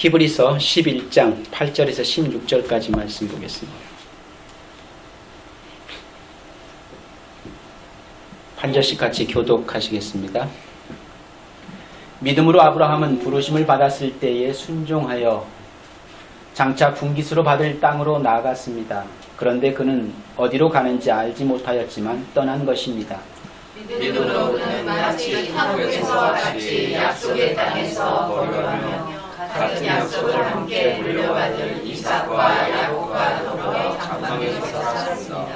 히브리서 11장 8절에서 16절까지 말씀 보겠습니다. 한 절씩 같이 교독하시겠습니다. 믿음으로 아브라함은 부르심을 받았을 때에 순종하여 장차 분깃으로 받을 땅으로 나아갔습니다. 그런데 그는 어디로 가는지 알지 못하였지만 떠난 것입니다. 믿음으로 그는 마치 한국에서 같이 약속의 땅에서 거류하며 같은 약속을 함께 물려받을 이삭과 야곱과 더불어 장막에서 살았습니다.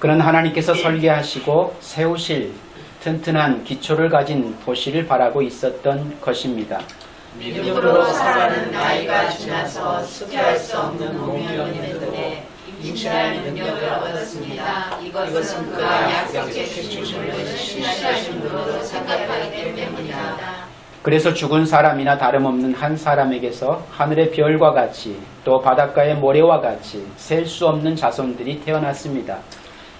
그는 하나님께서 설계하시고 세우실 튼튼한 기초를 가진 도시를 바라고 있었던 것입니다. 믿음으로 사라는 나이가 지나서 흡혈할 수 없는 몸이었는데 임신할 능력을 얻었습니다. 이것은 그가 약속의 주심을 신실하신 분으로 생각하기 때문입니다. 그래서 죽은 사람이나 다름없는 한 사람에게서 하늘의 별과 같이 또 바닷가의 모래와 같이 셀 수 없는 자손들이 태어났습니다.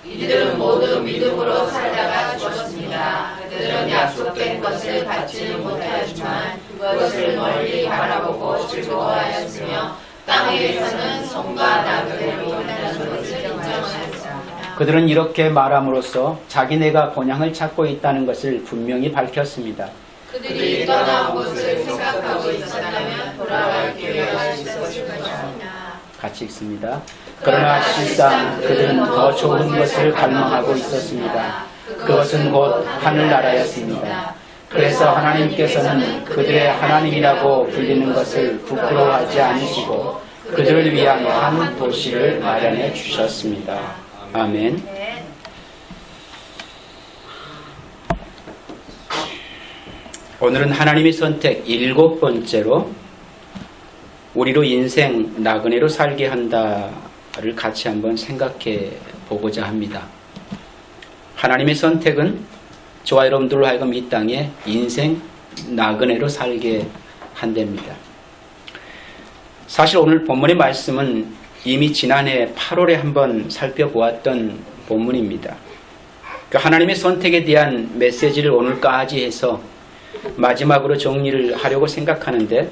이들은 모두 믿음으로 살다가 죽었습니다. 그들은 약속된 것을 받지는 못하였지만 그것을 멀리 바라보고 즐거워하였으며 땅 위에서는 손과 나그네를 본다는 것을 인정하였습니다. 그들은 이렇게 말함으로써 자기네가 본향을 찾고 있다는 것을 분명히 밝혔습니다. 그들이 떠나온 곳을 생각하고 있었다면 돌아갈 기회가 있었을 것입니다. 같이 읽습니다. 그러나 실상 그들은 더 좋은 것을 갈망하고 있었습니다. 그것은 곧 하늘나라였습니다. 그래서 하나님께서는 그들의 하나님이라고 불리는 것을 부끄러워하지 않으시고 그들을 위한 한 도시를 마련해 주셨습니다. 아멘. 오늘은 하나님의 선택 7번째로 우리로 인생 나그네로 살게 한다를 같이 한번 생각해 보고자 합니다. 하나님의 선택은 저와 여러분들로 하여금 이 땅에 인생 나그네로 살게 한답니다. 사실 오늘 본문의 말씀은 이미 지난해 8월에 한번 살펴보았던 본문입니다. 하나님의 선택에 대한 메시지를 오늘까지 해서 마지막으로 정리를 하려고 생각하는데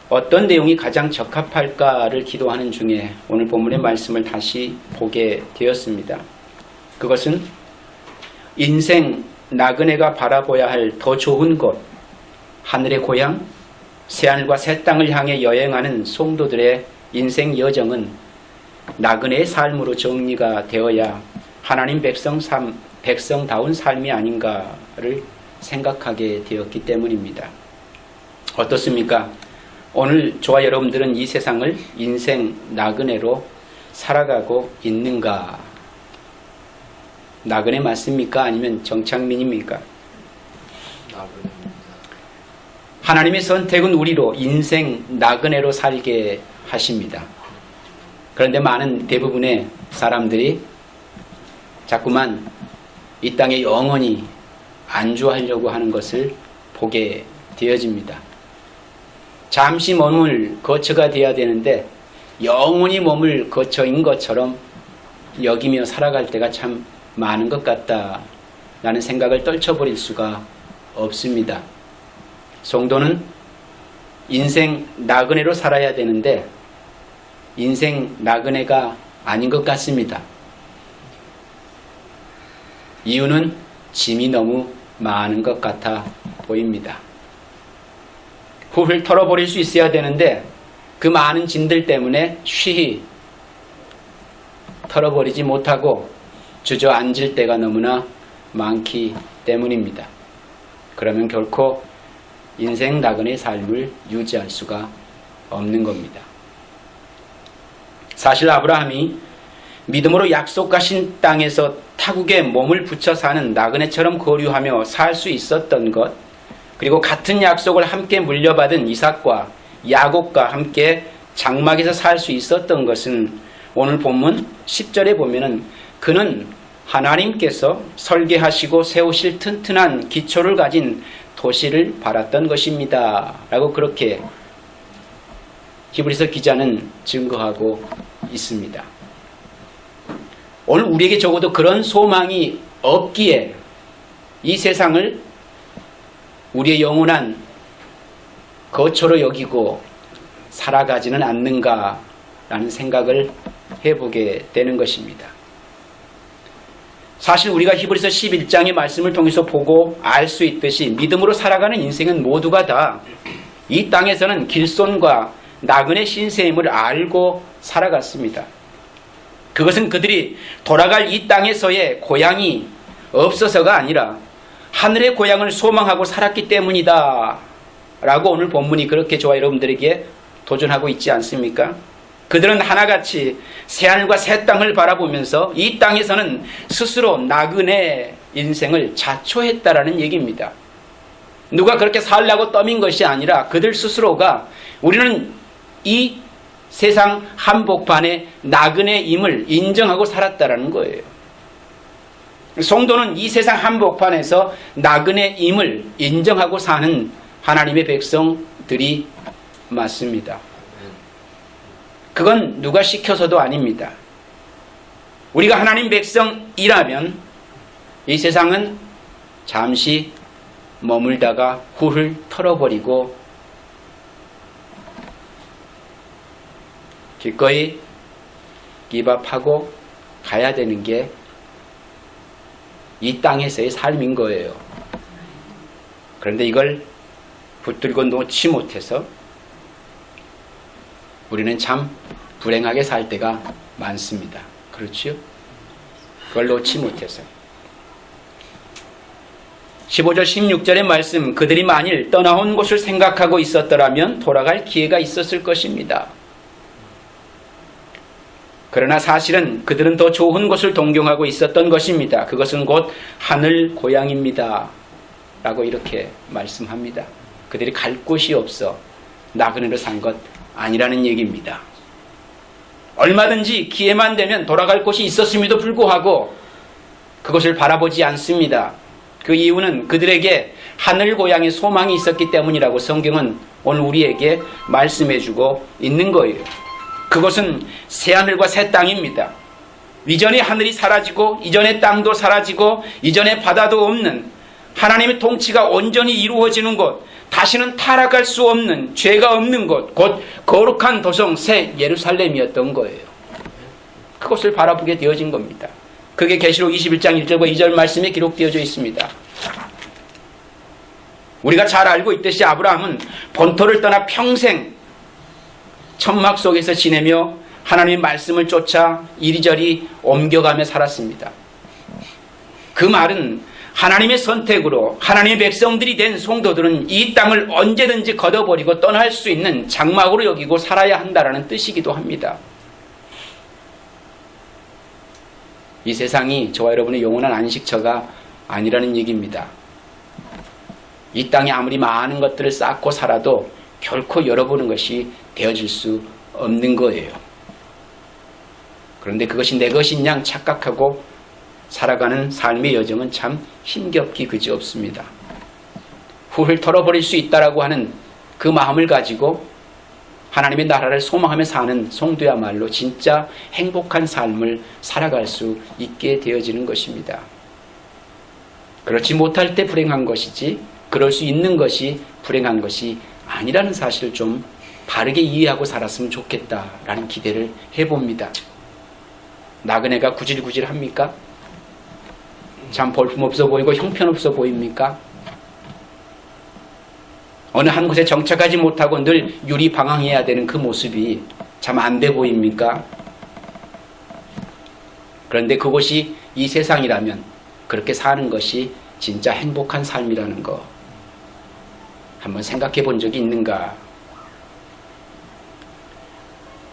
어떤 내용이 가장 적합할까를 기도하는 중에 오늘 본문의 말씀을 다시 보게 되었습니다. 그것은 인생 나그네가 바라봐야 할 더 좋은 곳, 하늘의 고향, 새하늘과 새 땅을 향해 여행하는 성도들의 인생 여정은 나그네의 삶으로 정리가 되어야 하나님 백성다운 삶이 아닌가를 생각하게 되었기 때문입니다. 어떻습니까? 오늘 저와 여러분들은 이 세상을 인생 나그네로 살아가고 있는가? 나그네 맞습니까? 아니면 정착민입니까? 하나님의 선택은 우리로 인생 나그네로 살게 하십니다. 그런데 많은 대부분의 사람들이 자꾸만 이 땅에 영원히 안주하려고 하는 것을 보게 되어집니다. 잠시 머물 거처가 되어야 되는데 영원히 머물 거처인 것처럼 여기며 살아갈 때가 참 많은 것 같다라는 생각을 떨쳐버릴 수가 없습니다. 성도는 인생 나그네로 살아야 되는데 인생 나그네가 아닌 것 같습니다. 이유는 짐이 너무 많은 것 같아 보입니다. 훌훌 털어버릴 수 있어야 되는데 그 많은 짐들 때문에 쉬이 털어버리지 못하고 주저앉을 때가 너무나 많기 때문입니다. 그러면 결코 인생 나그네의 삶을 유지할 수가 없는 겁니다. 사실 아브라함이 믿음으로 약속하신 땅에서 타국에 몸을 붙여 사는 나그네처럼 거류하며 살 수 있었던 것, 그리고 같은 약속을 함께 물려받은 이삭과 야곱과 함께 장막에서 살 수 있었던 것은 오늘 본문 10절에 보면은 그는 하나님께서 설계하시고 세우실 튼튼한 기초를 가진 도시를 바랐던 것입니다. 라고 그렇게 히브리서 기자는 증거하고 있습니다. 오늘 우리에게 적어도 그런 소망이 없기에 이 세상을 우리의 영원한 거처로 여기고 살아가지는 않는가라는 생각을 해보게 되는 것입니다. 사실 우리가 히브리서 11장의 말씀을 통해서 보고 알 수 있듯이 믿음으로 살아가는 인생은 모두가 다 이 땅에서는 길손과 나그네 신세임을 알고 살아갔습니다. 그것은 그들이 돌아갈 이 땅에서의 고향이 없어서가 아니라 하늘의 고향을 소망하고 살았기 때문이다 라고 오늘 본문이 그렇게 저와 여러분들에게 도전하고 있지 않습니까? 그들은 하나같이 새하늘과 새 땅을 바라보면서 이 땅에서는 스스로 나그네 인생을 자초했다라는 얘기입니다. 누가 그렇게 살라고 떠민 것이 아니라 그들 스스로가 우리는 이 세상 한복판의 나그네임을 인정하고 살았다라는 거예요. 성도는 이 세상 한복판에서 나그네임을 인정하고 사는 하나님의 백성들이 맞습니다. 그건 누가 시켜서도 아닙니다. 우리가 하나님 백성이라면 이 세상은 잠시 머물다가 훌훌 털어버리고 기꺼이 기밥하고 가야 되는 게 이 땅에서의 삶인 거예요. 그런데 이걸 붙들고 놓지 못해서 우리는 참 불행하게 살 때가 많습니다. 그렇지요? 그걸 놓지 못해서. 15절 16절의 말씀, 그들이 만일 떠나온 곳을 생각하고 있었더라면 돌아갈 기회가 있었을 것입니다. 그러나 사실은 그들은 더 좋은 곳을 동경하고 있었던 것입니다. 그것은 곧 하늘 고향입니다 라고 이렇게 말씀합니다. 그들이 갈 곳이 없어 나그네로 산 것 아니라는 얘기입니다. 얼마든지 기회만 되면 돌아갈 곳이 있었음에도 불구하고 그것을 바라보지 않습니다. 그 이유는 그들에게 하늘 고향의 소망이 있었기 때문이라고 성경은 오늘 우리에게 말씀해주고 있는 거예요. 그것은 새하늘과 새 땅입니다. 이전의 하늘이 사라지고 이전의 땅도 사라지고 이전의 바다도 없는 하나님의 통치가 온전히 이루어지는 곳, 다시는 타락할 수 없는 죄가 없는 곳, 곧 거룩한 도성 새 예루살렘이었던 거예요. 그것을 바라보게 되어진 겁니다. 그게 계시록 21장 1절과 2절 말씀에 기록되어져 있습니다. 우리가 잘 알고 있듯이 아브라함은 본토를 떠나 평생 천막 속에서 지내며 하나님의 말씀을 쫓아 이리저리 옮겨가며 살았습니다. 그 말은 하나님의 선택으로 하나님의 백성들이 된 성도들은 이 땅을 언제든지 걷어버리고 떠날 수 있는 장막으로 여기고 살아야 한다는 뜻이기도 합니다. 이 세상이 저와 여러분의 영원한 안식처가 아니라는 얘기입니다. 이 땅에 아무리 많은 것들을 쌓고 살아도 결코 열어보는 것이 되어질 수 없는 거예요. 그런데 그것이 내 것인 양 착각하고 살아가는 삶의 여정은 참 힘겹기 그지없습니다. 훌훌 털어버릴 수 있다라고 하는 그 마음을 가지고 하나님의 나라를 소망하며 사는 성도야말로 진짜 행복한 삶을 살아갈 수 있게 되어지는 것입니다. 그렇지 못할 때 불행한 것이지 그럴 수 있는 것이 불행한 것이 아니라는 사실을 좀 바르게 이해하고 살았으면 좋겠다라는 기대를 해봅니다. 나그네가 구질구질합니까? 참 볼품없어 보이고 형편없어 보입니까? 어느 한 곳에 정착하지 못하고 늘 유리방황해야 되는 그 모습이 참 안 돼 보입니까? 그런데 그곳이 이 세상이라면 그렇게 사는 것이 진짜 행복한 삶이라는 거 한번 생각해 본 적이 있는가?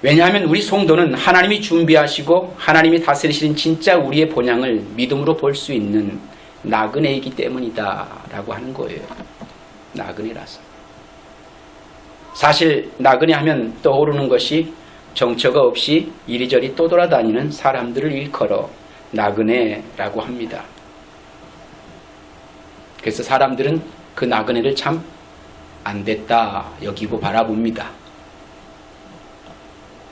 왜냐하면 우리 성도는 하나님이 준비하시고 하나님이 다스리시는 진짜 우리의 본향을 믿음으로 볼 수 있는 나그네이기 때문이다 라고 하는 거예요. 나그네라서. 사실 나그네 하면 떠오르는 것이 정처가 없이 이리저리 떠돌아다니는 사람들을 일컬어 나그네라고 합니다. 그래서 사람들은 그 나그네를 참 안됐다 여기고 바라봅니다.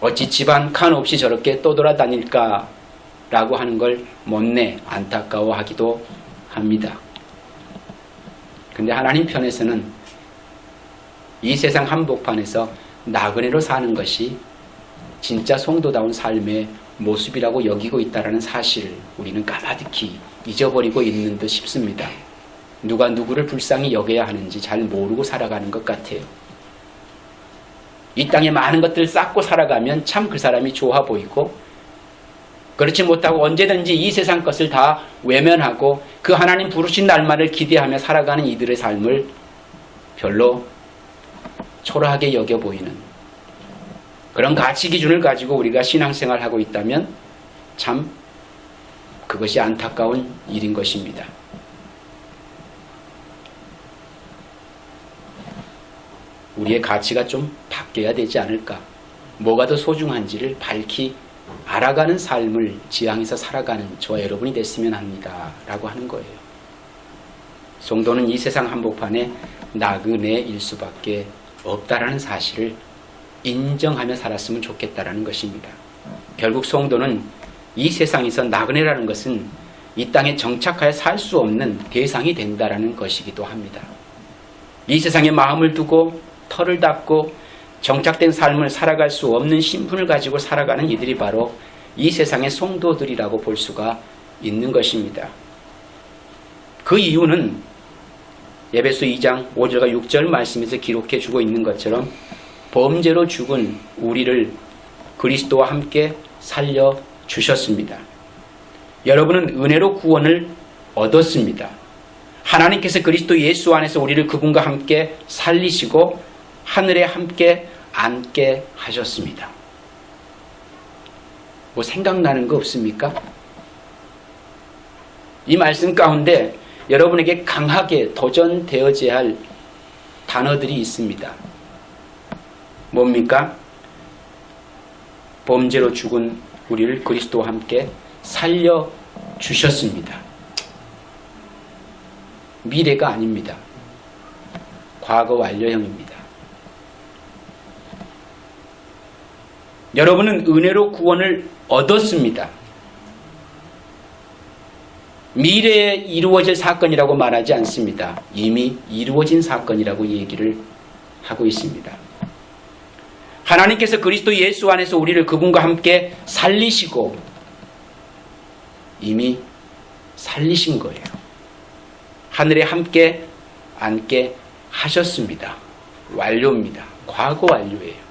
어찌 집안 칸 없이 저렇게 떠돌아다닐까 라고 하는 걸 못내 안타까워하기도 합니다. 근데 하나님 편에서는 이 세상 한복판에서 나그네로 사는 것이 진짜 성도다운 삶의 모습이라고 여기고 있다는 사실을 우리는 까마득히 잊어버리고 있는 듯 싶습니다. 누가 누구를 불쌍히 여겨야 하는지 잘 모르고 살아가는 것 같아요. 이 땅에 많은 것들을 쌓고 살아가면 참 그 사람이 좋아 보이고, 그렇지 못하고 언제든지 이 세상 것을 다 외면하고 그 하나님 부르신 날만을 기대하며 살아가는 이들의 삶을 별로 초라하게 여겨 보이는 그런 가치 기준을 가지고 우리가 신앙생활하고 있다면 참 그것이 안타까운 일인 것입니다. 우리의 가치가 좀 바뀌어야 되지 않을까? 뭐가 더 소중한지를 밝히 알아가는 삶을 지향해서 살아가는 저와 여러분이 됐으면 합니다. 라고 하는 거예요. 성도는 이 세상 한복판에 나그네일 수밖에 없다라는 사실을 인정하며 살았으면 좋겠다라는 것입니다. 결국 성도는 이 세상에서 나그네라는 것은 이 땅에 정착하여 살 수 없는 대상이 된다라는 것이기도 합니다. 이 세상에 마음을 두고 털을 닦고 정착된 삶을 살아갈 수 없는 신분을 가지고 살아가는 이들이 바로 이 세상의 성도들이라고 볼 수가 있는 것입니다. 그 이유는 에베소 2장 5절과 6절 말씀에서 기록해 주고 있는 것처럼 범죄로 죽은 우리를 그리스도와 함께 살려주셨습니다. 여러분은 은혜로 구원을 얻었습니다. 하나님께서 그리스도 예수 안에서 우리를 그분과 함께 살리시고 하늘에 함께 앉게 하셨습니다. 뭐 생각나는 거 없습니까? 이 말씀 가운데 여러분에게 강하게 도전되어져야 할 단어들이 있습니다. 뭡니까? 범죄로 죽은 우리를 그리스도와 함께 살려주셨습니다. 미래가 아닙니다. 과거 완료형입니다. 여러분은 은혜로 구원을 얻었습니다. 미래에 이루어질 사건이라고 말하지 않습니다. 이미 이루어진 사건이라고 얘기를 하고 있습니다. 하나님께서 그리스도 예수 안에서 우리를 그분과 함께 살리시고 이미 살리신 거예요. 하늘에 함께 앉게 하셨습니다. 완료입니다. 과거 완료예요.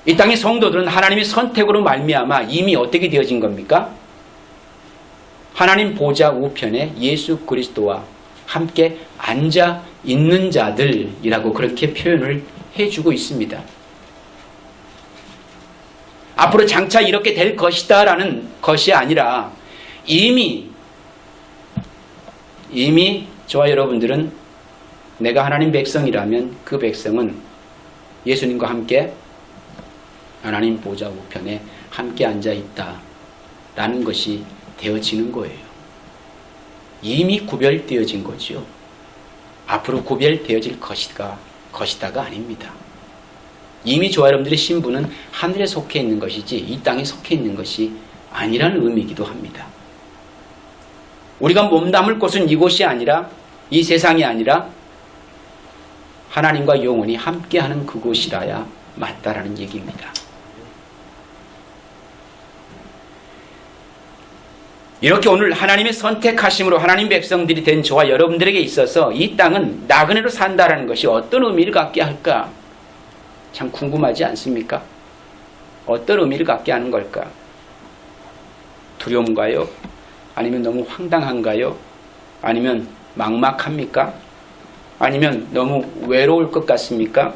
이 땅의 성도들은 하나님의 선택으로 말미암아 이미 어떻게 되어진 겁니까? 하나님 보좌 우편에 예수 그리스도와 함께 앉아 있는 자들이라고 그렇게 표현을 해주고 있습니다. 앞으로 장차 이렇게 될 것이다 라는 것이 아니라 이미 저와 여러분들은 내가 하나님 백성이라면 그 백성은 예수님과 함께 하나님 보좌 우편에 함께 앉아 있다 라는 것이 되어지는 거예요. 이미 구별되어진 거죠. 앞으로 구별되어질 것이다가 아닙니다. 이미 저와 여러분들의 신분은 하늘에 속해 있는 것이지 이 땅에 속해 있는 것이 아니라는 의미이기도 합니다. 우리가 몸담을 곳은 이곳이 아니라 이 세상이 아니라 하나님과 영원히 함께하는 그곳이라야 맞다라는 얘기입니다. 이렇게 오늘 하나님의 선택하심으로 하나님 백성들이 된 저와 여러분들에게 있어서 이 땅은 나그네로 산다라는 것이 어떤 의미를 갖게 할까? 참 궁금하지 않습니까? 어떤 의미를 갖게 하는 걸까? 두려움가요? 아니면 너무 황당한가요? 아니면 막막합니까? 아니면 너무 외로울 것 같습니까?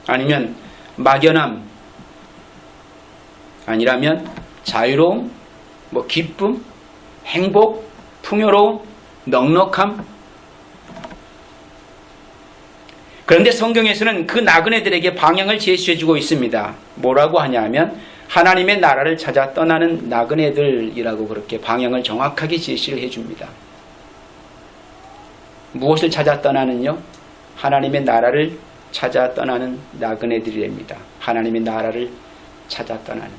아니면 막연함? 아니라면 자유로움? 기쁨? 행복? 풍요로움? 넉넉함? 그런데 성경에서는 그 나그네들에게 방향을 제시해주고 있습니다. 뭐라고 하냐면 하나님의 나라를 찾아 떠나는 나그네들이라고 그렇게 방향을 정확하게 제시를 해줍니다. 무엇을 찾아 떠나는요? 하나님의 나라를 찾아 떠나는 나그네들이랍니다. 하나님의 나라를 찾아 떠나는.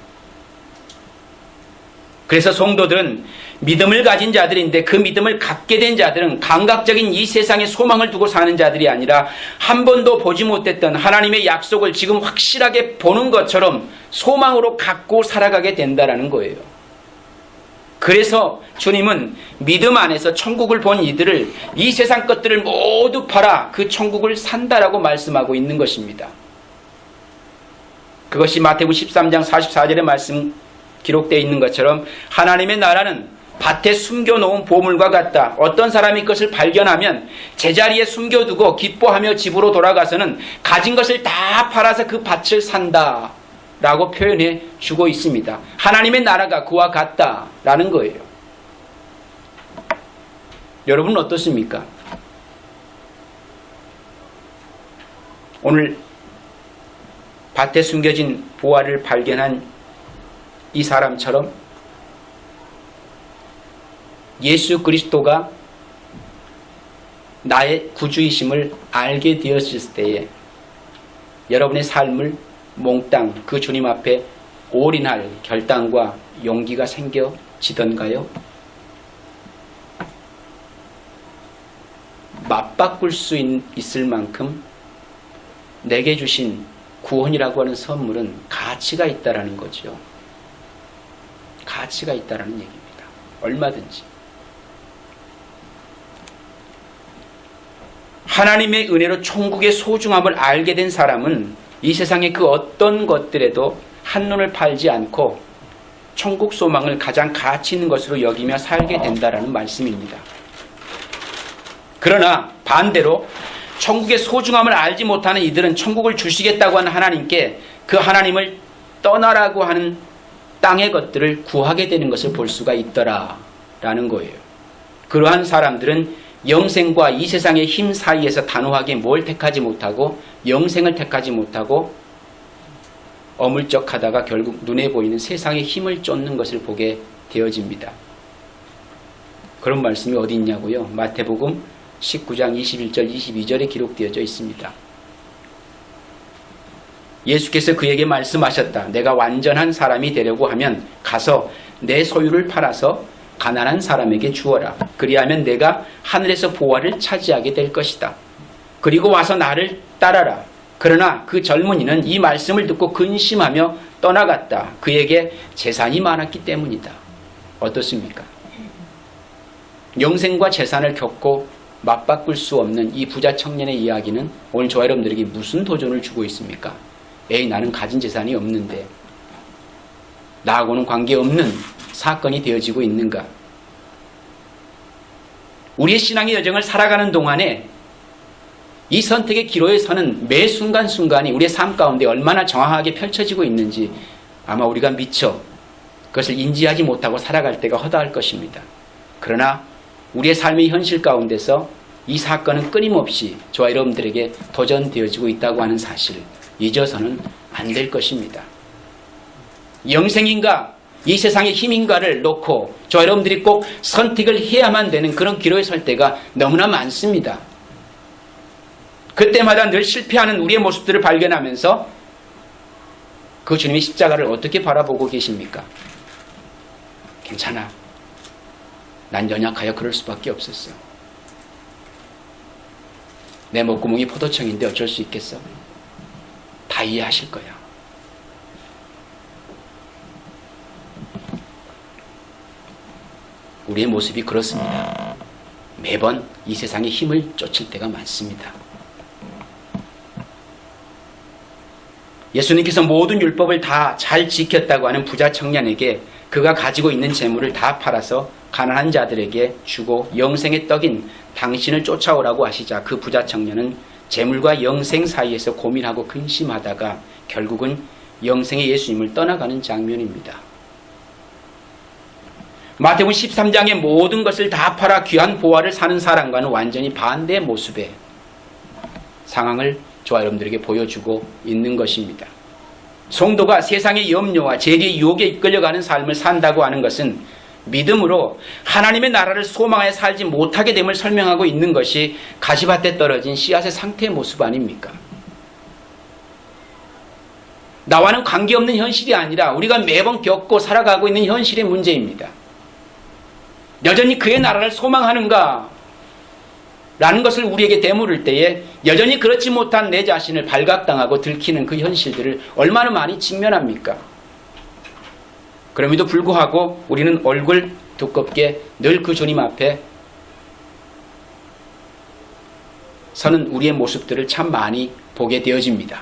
그래서 성도들은 믿음을 가진 자들인데 그 믿음을 갖게 된 자들은 감각적인 이 세상의 소망을 두고 사는 자들이 아니라 한 번도 보지 못했던 하나님의 약속을 지금 확실하게 보는 것처럼 소망으로 갖고 살아가게 된다는 거예요. 그래서 주님은 믿음 안에서 천국을 본 이들을 이 세상 것들을 모두 팔아 그 천국을 산다라고 말씀하고 있는 것입니다. 그것이 마태복음 13장 44절의 말씀 기록되어 있는 것처럼 하나님의 나라는 밭에 숨겨놓은 보물과 같다. 어떤 사람이 그것을 발견하면 제자리에 숨겨두고 기뻐하며 집으로 돌아가서는 가진 것을 다 팔아서 그 밭을 산다 라고 표현해 주고 있습니다. 하나님의 나라가 그와 같다라는 거예요. 여러분은 어떻습니까? 오늘 밭에 숨겨진 보화를 발견한 이 사람처럼 예수 그리스도가 나의 구주이심을 알게 되었을 때에 여러분의 삶을 몽땅 그 주님 앞에 올인할 결단과 용기가 생겨지던가요? 맞바꿀 수 있을 만큼 내게 주신 구원이라고 하는 선물은 가치가 있다라는 거죠. 가치가 있다라는 얘기입니다. 얼마든지. 하나님의 은혜로 천국의 소중함을 알게 된 사람은 이 세상의 그 어떤 것들에도 한눈을 팔지 않고 천국 소망을 가장 가치 있는 것으로 여기며 살게 된다라는 말씀입니다. 그러나 반대로 천국의 소중함을 알지 못하는 이들은 천국을 주시겠다고 하는 하나님께 그 하나님을 떠나라고 하는 땅의 것들을 구하게 되는 것을 볼 수가 있더라라는 거예요. 그러한 사람들은 영생과 이 세상의 힘 사이에서 단호하게 뭘 택하지 못하고 영생을 택하지 못하고 어물쩍하다가 결국 눈에 보이는 세상의 힘을 쫓는 것을 보게 되어집니다. 그런 말씀이 어디 있냐고요? 마태복음 19장 21절 22절에 기록되어져 있습니다. 예수께서 그에게 말씀하셨다. 내가 완전한 사람이 되려고 하면 가서 내 소유를 팔아서 가난한 사람에게 주어라. 그리하면 내가 하늘에서 보화를 차지하게 될 것이다. 그리고 와서 나를 따라라. 그러나 그 젊은이는 이 말씀을 듣고 근심하며 떠나갔다. 그에게 재산이 많았기 때문이다. 어떻습니까? 영생과 재산을 겪고 맞바꿀 수 없는 이 부자 청년의 이야기는 오늘 저와 여러분들에게 무슨 도전을 주고 있습니까? 에이, 나는 가진 재산이 없는데 나하고는 관계없는 사건이 되어지고 있는가? 우리의 신앙의 여정을 살아가는 동안에 이 선택의 기로에 서는 매 순간순간이 우리의 삶 가운데 얼마나 정확하게 펼쳐지고 있는지 아마 우리가 미처 그것을 인지하지 못하고 살아갈 때가 허다할 것입니다. 그러나 우리의 삶의 현실 가운데서 이 사건은 끊임없이 저와 여러분들에게 도전되어지고 있다고 하는 사실 잊어서는 안 될 것입니다. 영생인가 이 세상의 힘인가를 놓고 저와 여러분들이 꼭 선택을 해야만 되는 그런 기로에 설 때가 너무나 많습니다. 그때마다 늘 실패하는 우리의 모습들을 발견하면서 그 주님의 십자가를 어떻게 바라보고 계십니까? 괜찮아. 난 연약하여 그럴 수밖에 없었어. 내 목구멍이 포도청인데 어쩔 수 있겠어? 다 이해하실 거야. 우리의 모습이 그렇습니다. 매번 이 세상의 힘을 쫓을 때가 많습니다. 예수님께서 모든 율법을 다 잘 지켰다고 하는 부자 청년에게 그가 가지고 있는 재물을 다 팔아서 가난한 자들에게 주고 영생의 떡인 당신을 쫓아오라고 하시자 그 부자 청년은 재물과 영생 사이에서 고민하고 근심하다가 결국은 영생의 예수님을 떠나가는 장면입니다. 마태복음 13장의 모든 것을 다 팔아 귀한 보화를 사는 사람과는 완전히 반대의 모습의 상황을 저와 여러분들에게 보여주고 있는 것입니다. 성도가 세상의 염려와 재리의 유혹에 이끌려가는 삶을 산다고 하는 것은 믿음으로 하나님의 나라를 소망하여 살지 못하게 됨을 설명하고 있는 것이 가시밭에 떨어진 씨앗의 상태의 모습 아닙니까? 나와는 관계없는 현실이 아니라 우리가 매번 겪고 살아가고 있는 현실의 문제입니다. 여전히 그의 나라를 소망하는가? 라는 것을 우리에게 되물을 때에 여전히 그렇지 못한 내 자신을 발각당하고 들키는 그 현실들을 얼마나 많이 직면합니까? 그럼에도 불구하고 우리는 얼굴 두껍게 늘 그 주님 앞에 서는 우리의 모습들을 참 많이 보게 되어집니다.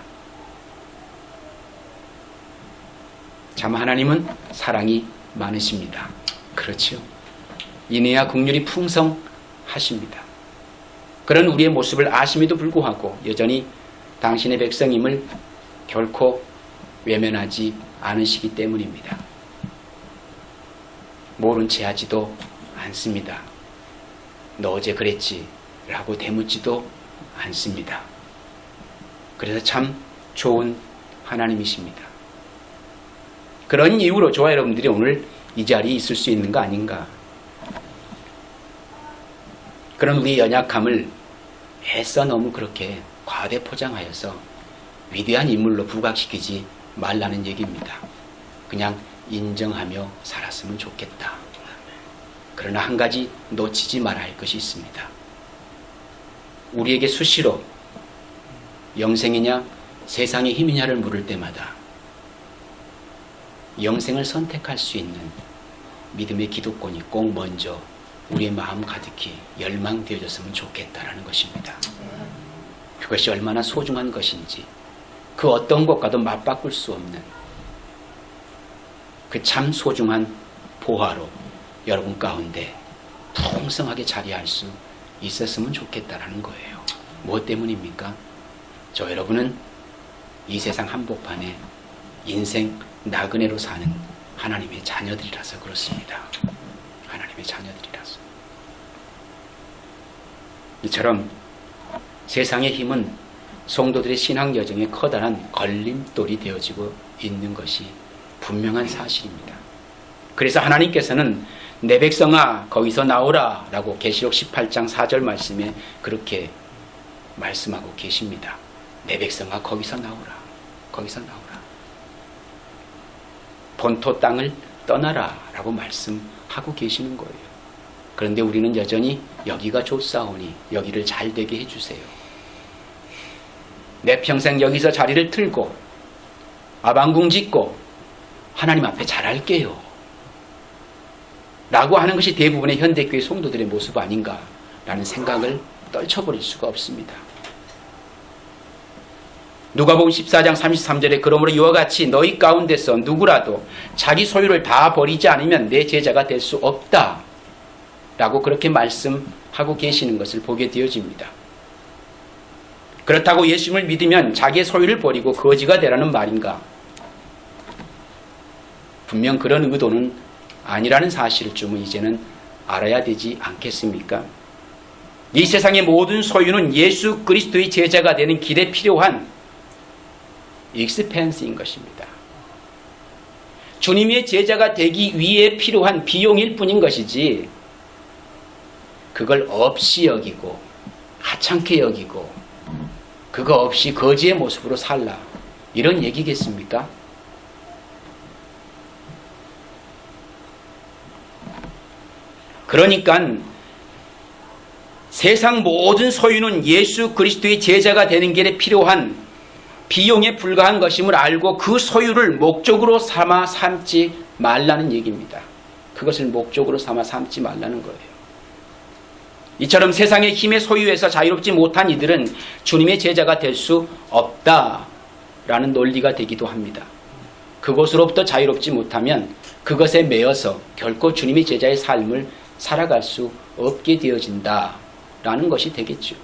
참 하나님은 사랑이 많으십니다. 그렇죠. 인애와 긍휼이 풍성하십니다. 그런 우리의 모습을 아심에도 불구하고 여전히 당신의 백성임을 결코 외면하지 않으시기 때문입니다. 모른 체 하지도 않습니다. 너 어제 그랬지 라고 되묻지도 않습니다. 그래서 참 좋은 하나님이십니다. 그런 이유로 저와 여러분들이 오늘 이 자리에 있을 수 있는 거 아닌가. 그런 우리의 연약함을 애써 너무 그렇게 과대 포장하여서 위대한 인물로 부각시키지 말라는 얘기입니다. 그냥 인정하며 살았으면 좋겠다. 그러나 한 가지 놓치지 말아야 할 것이 있습니다. 우리에게 수시로 영생이냐 세상의 힘이냐를 물을 때마다 영생을 선택할 수 있는 믿음의 기득권이 꼭 먼저 우리의 마음 가득히 열망되어졌으면 좋겠다라는 것입니다. 그것이 얼마나 소중한 것인지 그 어떤 것과도 맞바꿀 수 없는 그 참 소중한 보화로 여러분 가운데 풍성하게 자리할 수 있었으면 좋겠다라는 거예요. 무엇 때문입니까? 저 여러분은 이 세상 한복판에 인생 나그네로 사는 하나님의 자녀들이라서 그렇습니다. 하나님의 자녀들이라서. 이처럼 세상의 힘은 성도들의 신앙 여정에 커다란 걸림돌이 되어지고 있는 것이 분명한 사실입니다. 그래서 하나님께서는 내 백성아 거기서 나오라 라고 계시록 18장 4절 말씀에 그렇게 말씀하고 계십니다. 내 백성아 거기서 나오라. 거기서 나오라. 본토 땅을 떠나라 라고 말씀하고 계시는 거예요. 그런데 우리는 여전히 여기가 좋사오니 여기를 잘 되게 해주세요. 내 평생 여기서 자리를 틀고 아방궁 짓고 하나님 앞에 잘할게요 라고 하는 것이 대부분의 현대교회 성도들의 모습 아닌가라는 생각을 떨쳐버릴 수가 없습니다. 누가복음 14장 33절에 그러므로 이와 같이 너희 가운데서 누구라도 자기 소유를 다 버리지 않으면 내 제자가 될 수 없다 라고 그렇게 말씀하고 계시는 것을 보게 되어집니다. 그렇다고 예수님을 믿으면 자기의 소유를 버리고 거지가 되라는 말인가? 분명 그런 의도는 아니라는 사실을 좀 이제는 알아야 되지 않겠습니까? 이 세상의 모든 소유는 예수 그리스도의 제자가 되는 길에 필요한 익스펜스인 것입니다. 주님의 제자가 되기 위해 필요한 비용일 뿐인 것이지 그걸 없이 여기고 하찮게 여기고 그거 없이 거지의 모습으로 살라 이런 얘기겠습니까? 그러니까 세상 모든 소유는 예수 그리스도의 제자가 되는 길에 필요한 비용에 불과한 것임을 알고 그 소유를 목적으로 삼아 삼지 말라는 얘기입니다. 그것을 목적으로 삼아 삼지 말라는 거예요. 이처럼 세상의 힘의 소유에서 자유롭지 못한 이들은 주님의 제자가 될 수 없다라는 논리가 되기도 합니다. 그것으로부터 자유롭지 못하면 그것에 매여서 결코 주님의 제자의 삶을 살아갈 수 없게 되어진다라는 것이 되겠죠.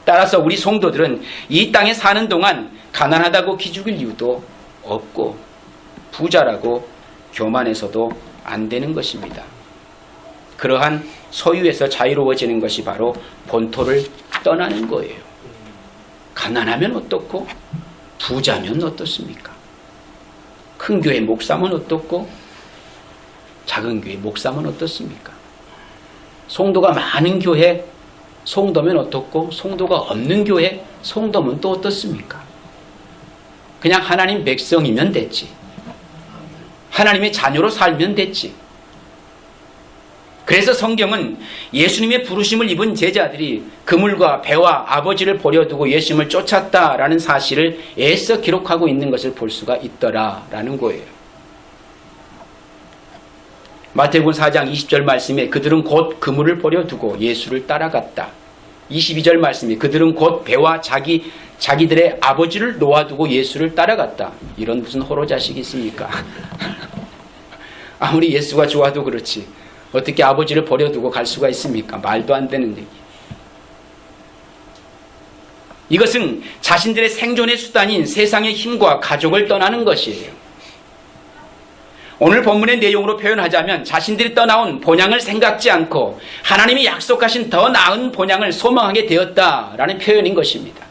따라서 우리 성도들은 이 땅에 사는 동안 가난하다고 기죽일 이유도 없고 부자라고 교만해서도 안 되는 것입니다. 그러한 소유에서 자유로워지는 것이 바로 본토를 떠나는 거예요. 가난하면 어떻고 부자면 어떻습니까? 큰 교회 목사면 어떻고 작은 교회 목사면 어떻습니까? 성도가 많은 교회 성도면 어떻고 성도가 없는 교회 성도면 또 어떻습니까? 그냥 하나님 백성이면 됐지. 하나님의 자녀로 살면 됐지. 그래서 성경은 예수님의 부르심을 입은 제자들이 그물과 배와 아버지를 버려두고 예수님을 쫓았다라는 사실을 애써 기록하고 있는 것을 볼 수가 있더라라는 거예요. 마태복음 4장 20절 말씀에 그들은 곧 그물을 버려두고 예수를 따라갔다. 22절 말씀에 그들은 곧 배와 자기들의 아버지를 놓아두고 예수를 따라갔다. 이런 무슨 호로 자식이 있습니까? 아무리 예수가 좋아도 그렇지 어떻게 아버지를 버려두고 갈 수가 있습니까? 말도 안 되는 얘기. 이것은 자신들의 생존의 수단인 세상의 힘과 가족을 떠나는 것이에요. 오늘 본문의 내용으로 표현하자면 자신들이 떠나온 본향을 생각지 않고 하나님이 약속하신 더 나은 본향을 소망하게 되었다라는 표현인 것입니다.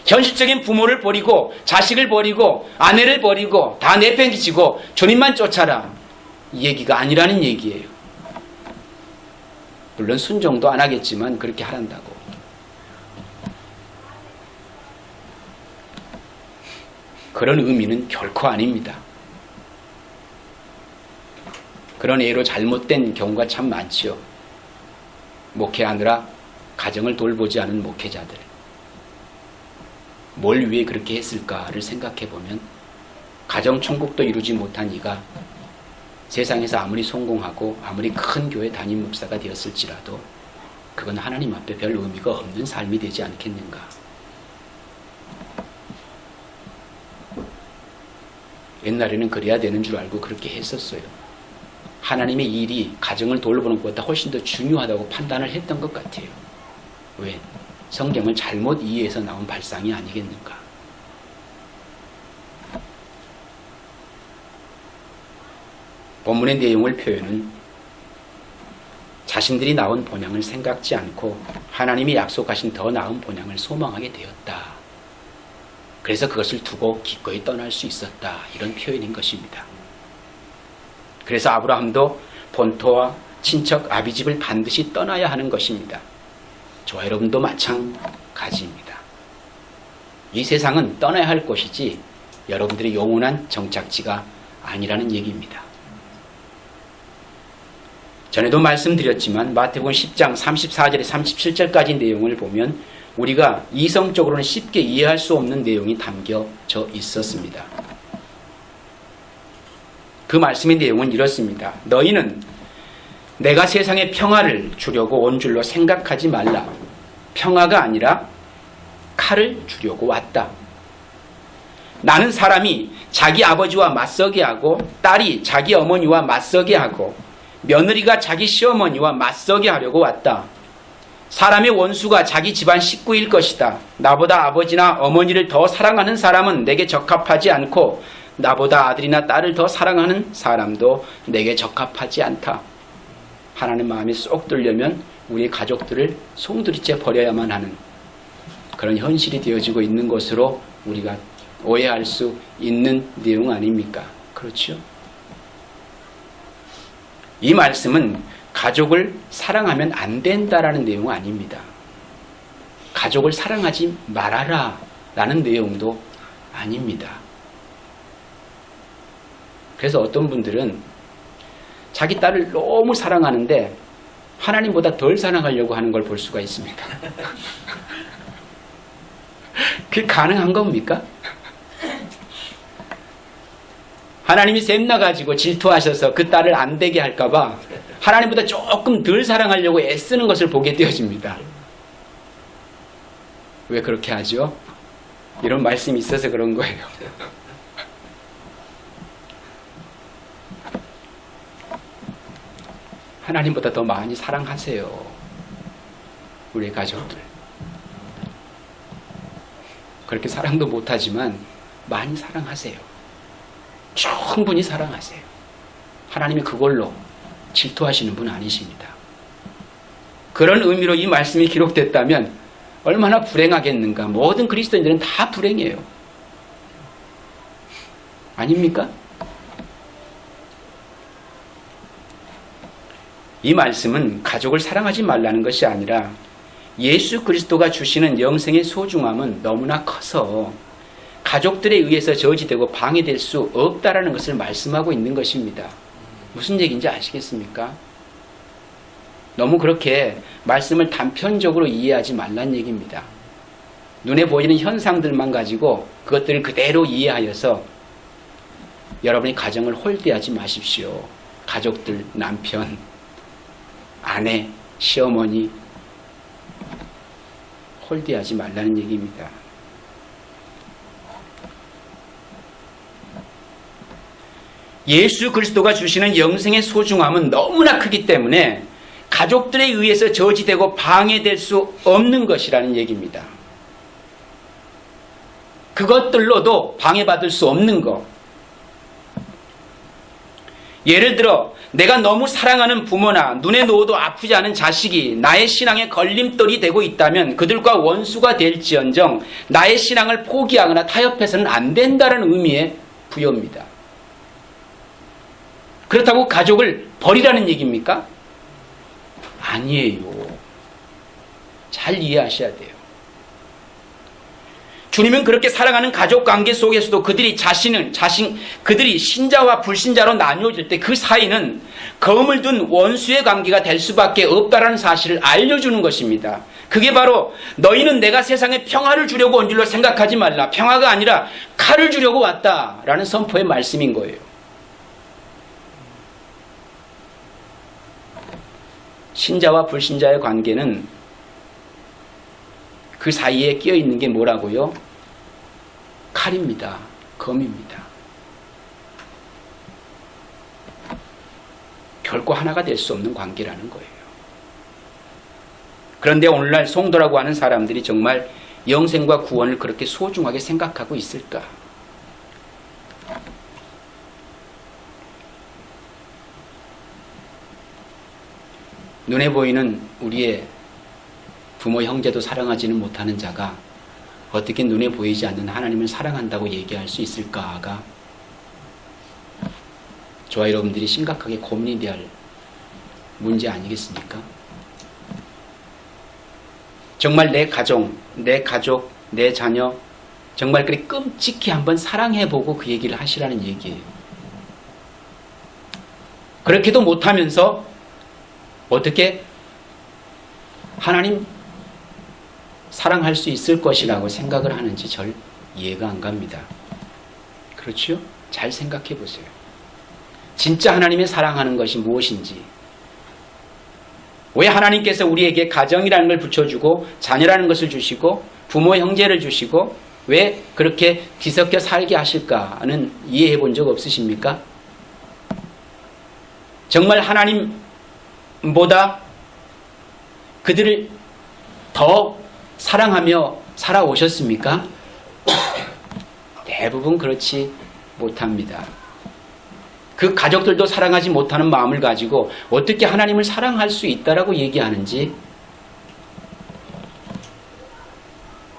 현실적인 부모를 버리고 자식을 버리고 아내를 버리고 다 내팽개치고 주님만 쫓아라, 이 얘기가 아니라는 얘기예요. 물론 순종도 안 하겠지만 그렇게 하란다고. 그런 의미는 결코 아닙니다. 그런 예로 잘못된 경우가 참 많지요. 목회하느라 가정을 돌보지 않은 목회자들. 뭘 위해 그렇게 했을까를 생각해 보면 가정 천국도 이루지 못한 이가 세상에서 아무리 성공하고 아무리 큰 교회 담임 목사가 되었을지라도 그건 하나님 앞에 별 의미가 없는 삶이 되지 않겠는가. 옛날에는 그래야 되는 줄 알고 그렇게 했었어요. 하나님의 일이 가정을 돌보는 것보다 훨씬 더 중요하다고 판단을 했던 것 같아요. 왜? 성경을 잘못 이해해서 나온 발상이 아니겠는가. 본문의 내용을 표현은 자신들이 나온 본향을 생각지 않고 하나님이 약속하신 더 나은 본향을 소망하게 되었다. 그래서 그것을 두고 기꺼이 떠날 수 있었다. 이런 표현인 것입니다. 그래서 아브라함도 본토와 친척 아비집을 반드시 떠나야 하는 것입니다. 저와 여러분도 마찬가지입니다. 이 세상은 떠나야 할 곳이지 여러분들의 영원한 정착지가 아니라는 얘기입니다. 전에도 말씀드렸지만 마태복음 10장 34절에 37절까지 내용을 보면 우리가 이성적으로는 쉽게 이해할 수 없는 내용이 담겨져 있었습니다. 그 말씀의 내용은 이렇습니다. 너희는 내가 세상에 평화를 주려고 온 줄로 생각하지 말라. 평화가 아니라 칼을 주려고 왔다. 나는 사람이 자기 아버지와 맞서게 하고 딸이 자기 어머니와 맞서게 하고 며느리가 자기 시어머니와 맞서게 하려고 왔다. 사람의 원수가 자기 집안 식구일 것이다. 나보다 아버지나 어머니를 더 사랑하는 사람은 내게 적합하지 않고 나보다 아들이나 딸을 더 사랑하는 사람도 내게 적합하지 않다. 하나님 마음에 쏙 들려면 우리 가족들을 송두리째 버려야만 하는 그런 현실이 되어지고 있는 것으로 우리가 오해할 수 있는 내용 아닙니까? 그렇죠? 이 말씀은 가족을 사랑하면 안 된다라는 내용 아닙니다. 가족을 사랑하지 말아라 라는 내용도 아닙니다. 그래서 어떤 분들은 자기 딸을 너무 사랑하는데 하나님보다 덜 사랑하려고 하는 걸 볼 수가 있습니다. 그게 가능한 겁니까? 하나님이 샘나가지고 질투하셔서 그 딸을 안 되게 할까봐 하나님보다 조금 덜 사랑하려고 애쓰는 것을 보게 되어집니다. 왜 그렇게 하죠? 이런 말씀이 있어서 그런 거예요. 하나님보다 더 많이 사랑하세요. 우리 가족들. 그렇게 사랑도 못하지만 많이 사랑하세요. 충분히 사랑하세요. 하나님이 그걸로 질투하시는 분 아니십니다. 그런 의미로 이 말씀이 기록됐다면 얼마나 불행하겠는가. 모든 그리스도인들은 다 불행해요. 아닙니까? 이 말씀은 가족을 사랑하지 말라는 것이 아니라 예수 그리스도가 주시는 영생의 소중함은 너무나 커서 가족들에 의해서 저지되고 방해될 수 없다라는 것을 말씀하고 있는 것입니다. 무슨 얘기인지 아시겠습니까? 너무 그렇게 말씀을 단편적으로 이해하지 말란 얘기입니다. 눈에 보이는 현상들만 가지고 그것들을 그대로 이해하여서 여러분의 가정을 홀대하지 마십시오. 가족들, 남편, 아내, 시어머니 홀대하지 말라는 얘기입니다. 예수 그리스도가 주시는 영생의 소중함은 너무나 크기 때문에 가족들에 의해서 저지되고 방해될 수 없는 것이라는 얘기입니다. 그것들로도 방해받을 수 없는 것. 예를 들어 내가 너무 사랑하는 부모나 눈에 놓아도 아프지 않은 자식이 나의 신앙에 걸림돌이 되고 있다면 그들과 원수가 될지언정 나의 신앙을 포기하거나 타협해서는 안 된다는 의미의 부여입니다. 그렇다고 가족을 버리라는 얘기입니까? 아니에요. 잘 이해하셔야 돼요. 주님은 그렇게 사랑하는 가족 관계 속에서도 그들이 그들이 신자와 불신자로 나뉘어질 때 그 사이는 검을 둔 원수의 관계가 될 수밖에 없다라는 사실을 알려주는 것입니다. 그게 바로 너희는 내가 세상에 평화를 주려고 온 줄로 생각하지 말라. 평화가 아니라 칼을 주려고 왔다라는 선포의 말씀인 거예요. 신자와 불신자의 관계는 그 사이에 끼어 있는 게 뭐라고요? 칼입니다. 검입니다. 결코 하나가 될 수 없는 관계라는 거예요. 그런데 오늘날 성도라고 하는 사람들이 정말 영생과 구원을 그렇게 소중하게 생각하고 있을까? 눈에 보이는 우리의 부모, 형제도 사랑하지는 못하는 자가 어떻게 눈에 보이지 않는 하나님을 사랑한다고 얘기할 수 있을까가 저와 여러분들이 심각하게 고민이 돼야 할 문제 아니겠습니까? 정말 내 가정, 내 자녀 정말 그렇게 끔찍히 한번 사랑해보고 그 얘기를 하시라는 얘기예요. 그렇게도 못하면서 어떻게 하나님 사랑할 수 있을 것이라고 생각을 하는지 절 이해가 안 갑니다. 그렇죠? 잘 생각해 보세요. 진짜 하나님의 사랑하는 것이 무엇인지, 왜 하나님께서 우리에게 가정이라는 걸 붙여주고 자녀라는 것을 주시고 부모 형제를 주시고 왜 그렇게 뒤섞여 살게 하실까는 이해해 본 적 없으십니까? 정말 하나님보다 그들을 더 사랑하며 살아오셨습니까? 대부분 그렇지 못합니다. 그 가족들도 사랑하지 못하는 마음을 가지고 어떻게 하나님을 사랑할 수 있다라고 얘기하는지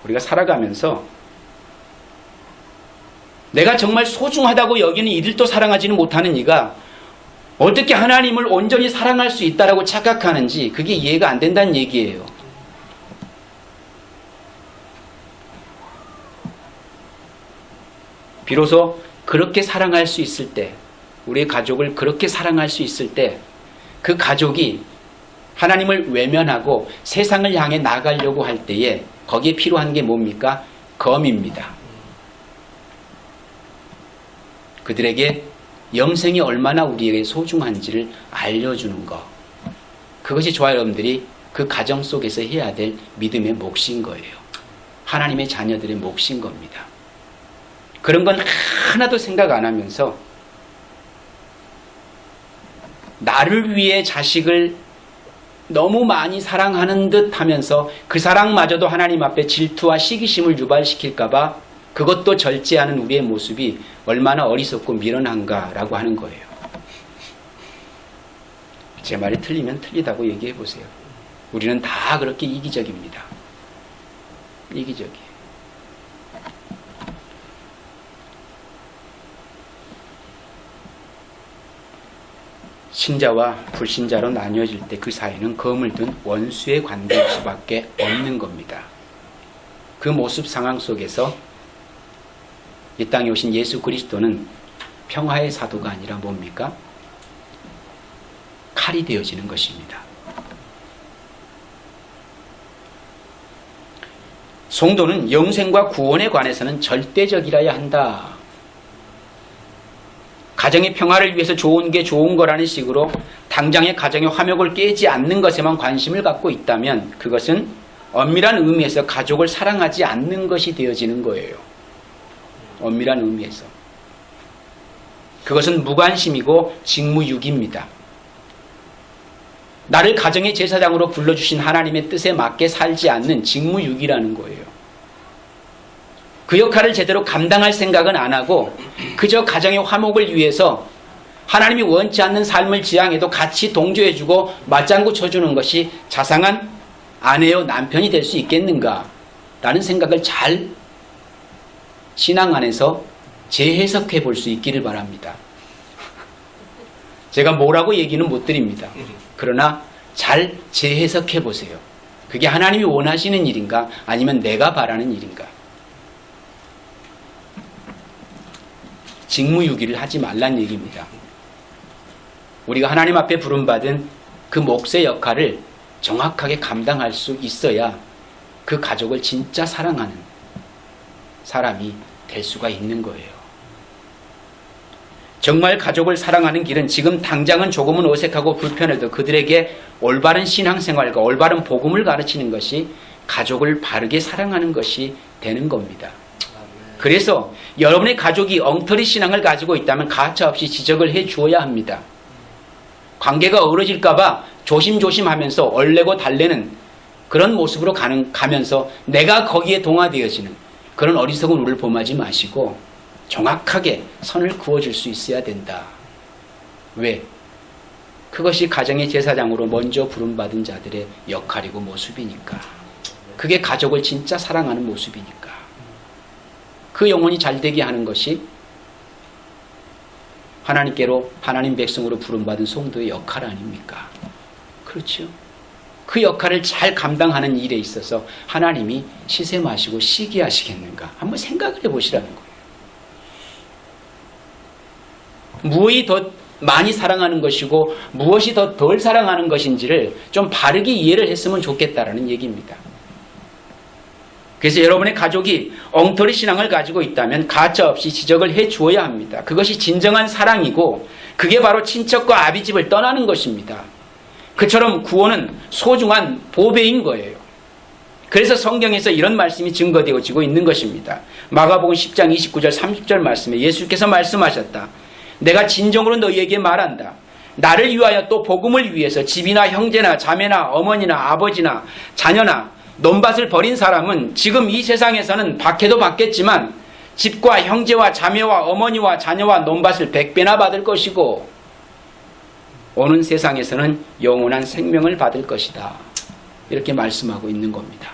우리가 살아가면서 내가 정말 소중하다고 여기는 이들도 사랑하지는 못하는 이가 어떻게 하나님을 온전히 사랑할 수 있다라고 착각하는지 그게 이해가 안 된다는 얘기예요. 비로소 그렇게 사랑할 수 있을 때, 우리의 가족을 그렇게 사랑할 수 있을 때 그 가족이 하나님을 외면하고 세상을 향해 나가려고 할 때에 거기에 필요한 게 뭡니까? 검입니다. 그들에게 영생이 얼마나 우리에게 소중한지를 알려주는 것. 그것이 저와 여러분들이 그 가정 속에서 해야 될 믿음의 몫인 거예요. 하나님의 자녀들의 몫인 겁니다. 그런 건 하나도 생각 안 하면서 나를 위해 자식을 너무 많이 사랑하는 듯 하면서 그 사랑마저도 하나님 앞에 질투와 시기심을 유발시킬까봐 그것도 절제하는 우리의 모습이 얼마나 어리석고 미련한가라고 하는 거예요. 제 말이 틀리면 틀리다고 얘기해 보세요. 우리는 다 그렇게 이기적입니다. 이기적이에요. 신자와 불신자로 나뉘어질 때 그 사이는 검을 든 원수의 관계일 수밖에 없는 겁니다. 그 모습 상황 속에서 이 땅에 오신 예수 그리스도는 평화의 사도가 아니라 뭡니까? 칼이 되어지는 것입니다. 성도는 영생과 구원에 관해서는 절대적이라야 한다. 가정의 평화를 위해서 좋은 게 좋은 거라는 식으로 당장의 가정의 화목을 깨지 않는 것에만 관심을 갖고 있다면 그것은 엄밀한 의미에서 가족을 사랑하지 않는 것이 되어지는 거예요. 엄밀한 의미에서. 그것은 무관심이고 직무유기입니다. 나를 가정의 제사장으로 불러주신 하나님의 뜻에 맞게 살지 않는 직무유기라는 거예요. 그 역할을 제대로 감당할 생각은 안 하고 그저 가정의 화목을 위해서 하나님이 원치 않는 삶을 지향해도 같이 동조해주고 맞장구 쳐주는 것이 자상한 아내요 남편이 될 수 있겠는가 라는 생각을 잘 신앙 안에서 재해석해 볼 수 있기를 바랍니다. 제가 뭐라고 얘기는 못 드립니다. 그러나 잘 재해석해 보세요. 그게 하나님이 원하시는 일인가 아니면 내가 바라는 일인가. 직무유기를 하지 말란 얘기입니다. 우리가 하나님 앞에 부름받은 그 몫의 역할을 정확하게 감당할 수 있어야 그 가족을 진짜 사랑하는 사람이 될 수가 있는 거예요. 정말 가족을 사랑하는 길은 지금 당장은 조금은 어색하고 불편해도 그들에게 올바른 신앙생활과 올바른 복음을 가르치는 것이 가족을 바르게 사랑하는 것이 되는 겁니다. 그래서 여러분의 가족이 엉터리 신앙을 가지고 있다면 가차없이 지적을 해 주어야 합니다. 관계가 어그러질까봐 조심조심하면서 얼레고 달래는 그런 모습으로 가면서 내가 거기에 동화되어지는 그런 어리석은 우를 범하지 마시고 정확하게 선을 그어줄 수 있어야 된다. 왜? 그것이 가정의 제사장으로 먼저 부름받은 자들의 역할이고 모습이니까. 그게 가족을 진짜 사랑하는 모습이니까. 그 영혼이 잘되게 하는 것이 하나님께로 하나님 백성으로 부름받은 성도의 역할 아닙니까? 그렇죠. 그 역할을 잘 감당하는 일에 있어서 하나님이 시샘하시고 시기하시겠는가? 한번 생각을 해보시라는 거예요. 무엇이 더 많이 사랑하는 것이고 무엇이 더 덜 사랑하는 것인지를 좀 바르게 이해를 했으면 좋겠다라는 얘기입니다. 그래서 여러분의 가족이 엉터리 신앙을 가지고 있다면 가차없이 지적을 해 주어야 합니다. 그것이 진정한 사랑이고 그게 바로 친척과 아비집을 떠나는 것입니다. 그처럼 구원은 소중한 보배인 거예요. 그래서 성경에서 이런 말씀이 증거되어지고 있는 것입니다. 마가복음 10장 29절 30절 말씀에 예수께서 말씀하셨다. 내가 진정으로 너희에게 말한다. 나를 위하여 또 복음을 위해서 집이나 형제나 자매나 어머니나 아버지나 자녀나 논밭을 버린 사람은 지금 이 세상에서는 박해도 받겠지만 집과 형제와 자매와 어머니와 자녀와 논밭을 100배나 받을 것이고 오는 세상에서는 영원한 생명을 받을 것이다. 이렇게 말씀하고 있는 겁니다.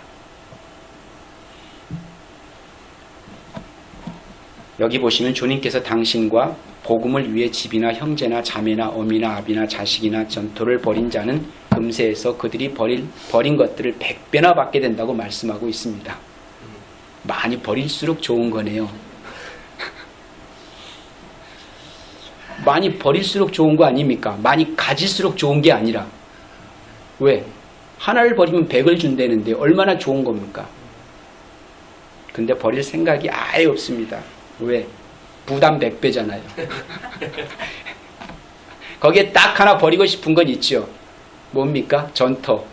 여기 보시면 주님께서 당신과 복음을 위해 집이나 형제나 자매나 어미나 아비나 자식이나 전토를 벌인 자는 금세에서 그들이 버린 것들을 100배나 받게 된다고 말씀하고 있습니다. 많이 버릴수록 좋은 거네요. 많이 버릴수록 좋은 거 아닙니까? 많이 가질수록 좋은 게 아니라. 왜? 하나를 버리면 100을 준다는데 얼마나 좋은 겁니까? 근데 버릴 생각이 아예 없습니다. 왜? 부담 100배잖아요. 거기에 딱 하나 버리고 싶은 건 있죠. 뭡니까? 전토.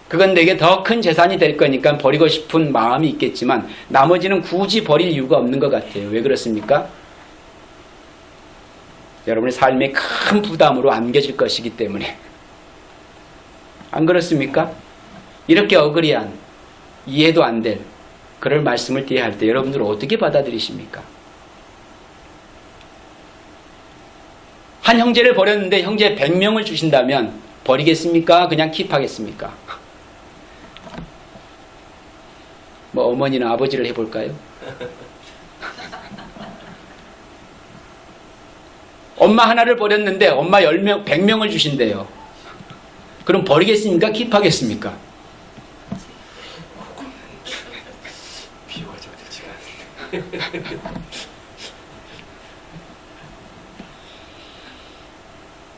그건 내게 더 큰 재산이 될 거니까 버리고 싶은 마음이 있겠지만 나머지는 굳이 버릴 이유가 없는 것 같아요. 왜 그렇습니까? 여러분의 삶에 큰 부담으로 안겨질 것이기 때문에. 안 그렇습니까? 이렇게 어그리한 이해도 안 될 그럴 말씀을 대할 때 여러분들은 어떻게 받아들이십니까? 한 형제를 버렸는데 형제 100명을 주신다면 버리겠습니까? 그냥 킵하겠습니까? 뭐 어머니나 아버지를 해볼까요? 엄마 하나를 버렸는데 엄마 10명, 100명을 주신대요. 그럼 버리겠습니까? 킵하겠습니까?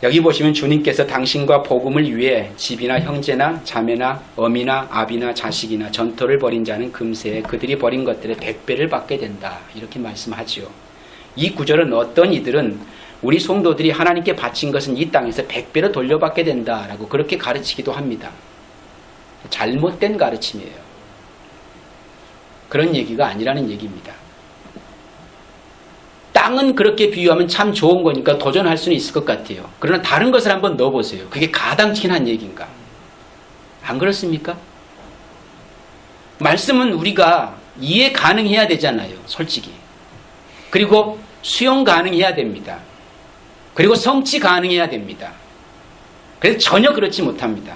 여기 보시면 주님께서 당신과 복음을 위해 집이나 형제나 자매나 어미나 아비나 자식이나 전토를 벌인 자는 금세 그들이 벌인 것들의 100배를 받게 된다. 이렇게 말씀하지요. 이 구절은 어떤 이들은 우리 성도들이 하나님께 바친 것은 이 땅에서 100배로 돌려받게 된다라고 그렇게 가르치기도 합니다. 잘못된 가르침이에요. 그런 얘기가 아니라는 얘기입니다. 땅은 그렇게 비유하면 참 좋은 거니까 도전할 수는 있을 것 같아요. 그러나 다른 것을 한번 넣어보세요. 그게 가당치긴 한 얘기인가? 안 그렇습니까? 말씀은 우리가 이해 가능해야 되잖아요. 솔직히. 그리고 수용 가능해야 됩니다. 그리고 성취 가능해야 됩니다. 그래서 전혀 그렇지 못합니다.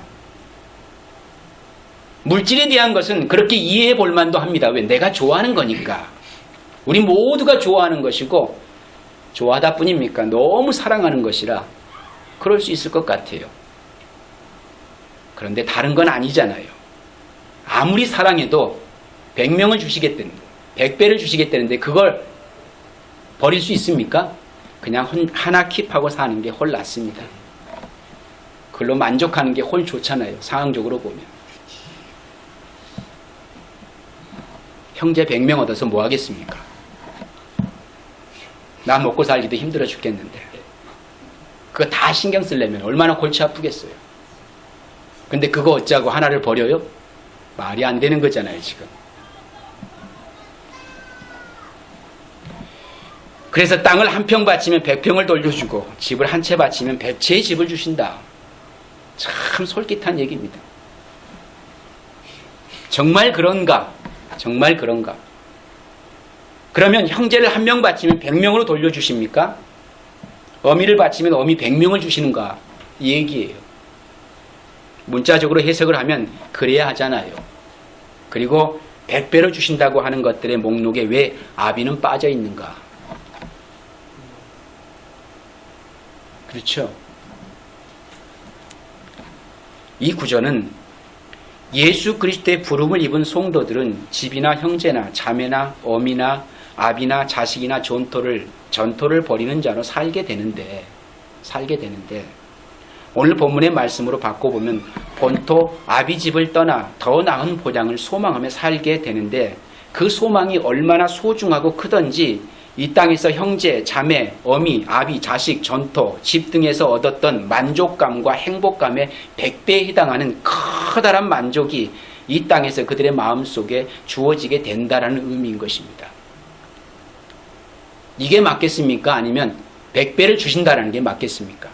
물질에 대한 것은 그렇게 이해해 볼 만도 합니다. 왜? 내가 좋아하는 거니까. 우리 모두가 좋아하는 것이고 좋아하다 뿐입니까? 너무 사랑하는 것이라 그럴 수 있을 것 같아요. 그런데 다른 건 아니잖아요. 아무리 사랑해도 100명을 주시겠다는데 100배를 주시겠다는데 그걸 버릴 수 있습니까? 그냥 하나 킵하고 사는 게 홀 낫습니다. 그걸로 만족하는 게 홀 좋잖아요. 상황적으로 보면. 형제 100명 얻어서 뭐 하겠습니까? 나 먹고 살기도 힘들어 죽겠는데 그거 다 신경 쓰려면 얼마나 골치 아프겠어요. 근데 그거 어쩌고 하나를 버려요? 말이 안 되는 거잖아요 지금. 그래서 땅을 한 평 바치면 100평을 돌려주고 집을 한 채 바치면 100채의 집을 주신다. 참 솔깃한 얘기입니다. 정말 그런가? 정말 그런가? 그러면 형제를 한 명 바치면 100명으로 돌려주십니까? 어미를 바치면 어미 100명을 주시는가? 이 얘기예요. 문자적으로 해석을 하면 그래야 하잖아요. 그리고 100배로 주신다고 하는 것들의 목록에 왜 아비는 빠져 있는가? 그렇죠? 이 구절은 예수 그리스도의 부름을 입은 성도들은 집이나 형제나 자매나 어미나 아비나 자식이나 전토를 벌이는 자로 살게 되는데 오늘 본문의 말씀으로 바꿔보면 본토 아비 집을 떠나 더 나은 보장을 소망하며 살게 되는데 그 소망이 얼마나 소중하고 크던지 이 땅에서 형제, 자매, 어미, 아비, 자식, 전토, 집 등에서 얻었던 만족감과 행복감에 100배에 해당하는 커다란 만족이 이 땅에서 그들의 마음속에 주어지게 된다라는 의미인 것입니다. 이게 맞겠습니까? 아니면 100배를 주신다라는 게 맞겠습니까?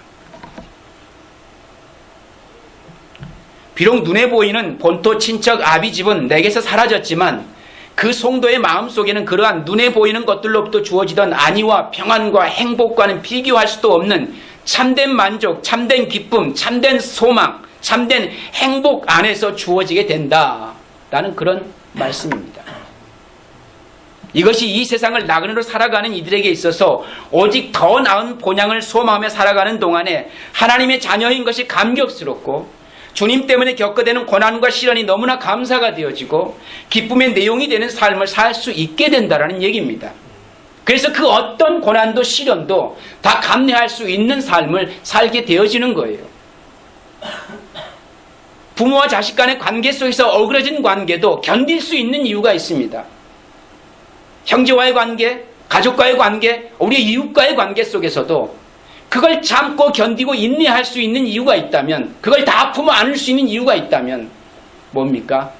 비록 눈에 보이는 본토 친척 아비 집은 내게서 사라졌지만 그 성도의 마음속에는 그러한 눈에 보이는 것들로부터 주어지던 안위와 평안과 행복과는 비교할 수도 없는 참된 만족, 참된 기쁨, 참된 소망, 참된 행복 안에서 주어지게 된다라는 그런 말씀입니다. 이것이 이 세상을 나그네로 살아가는 이들에게 있어서 오직 더 나은 본향을 소망하며 살아가는 동안에 하나님의 자녀인 것이 감격스럽고 주님 때문에 겪게 되는 고난과 시련이 너무나 감사가 되어지고 기쁨의 내용이 되는 삶을 살 수 있게 된다는 얘기입니다. 그래서 그 어떤 고난도 시련도 다 감내할 수 있는 삶을 살게 되어지는 거예요. 부모와 자식 간의 관계 속에서 어그러진 관계도 견딜 수 있는 이유가 있습니다. 형제와의 관계, 가족과의 관계, 우리 이웃과의 관계 속에서도 그걸 참고 견디고 인내할 수 있는 이유가 있다면, 그걸 다 품어 안을 수 있는 이유가 있다면 뭡니까?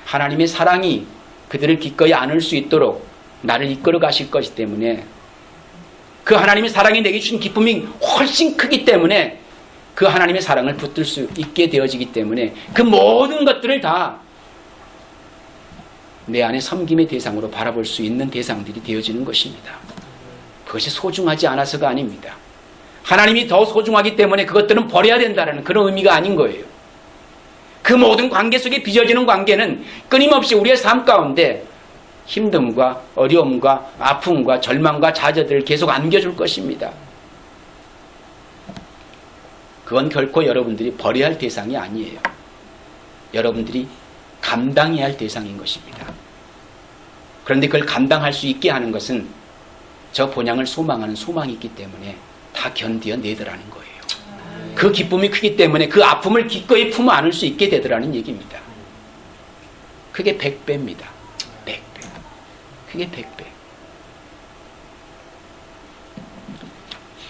하나님의 사랑이 그들을 기꺼이 안을 수 있도록 나를 이끌어 가실 것이기 때문에, 그 하나님의 사랑이 내게 주신 기쁨이 훨씬 크기 때문에 그 하나님의 사랑을 붙들 수 있게 되어지기 때문에 그 모든 것들을 다 내 안에 섬김의 대상으로 바라볼 수 있는 대상들이 되어지는 것입니다. 그것이 소중하지 않아서가 아닙니다. 하나님이 더 소중하기 때문에 그것들은 버려야 된다는 그런 의미가 아닌 거예요. 그 모든 관계 속에 빚어지는 관계는 끊임없이 우리의 삶 가운데 힘듦과 어려움과 아픔과 절망과 좌절들을 계속 안겨줄 것입니다. 그건 결코 여러분들이 버려야 할 대상이 아니에요. 여러분들이 감당해야 할 대상인 것입니다. 그런데 그걸 감당할 수 있게 하는 것은 저 본향을 소망하는 소망이 있기 때문에 다 견뎌내더라는 거예요. 그 기쁨이 크기 때문에 그 아픔을 기꺼이 품어 안을 수 있게 되더라는 얘기입니다. 그게 100배입니다. 100배. 그게 100배.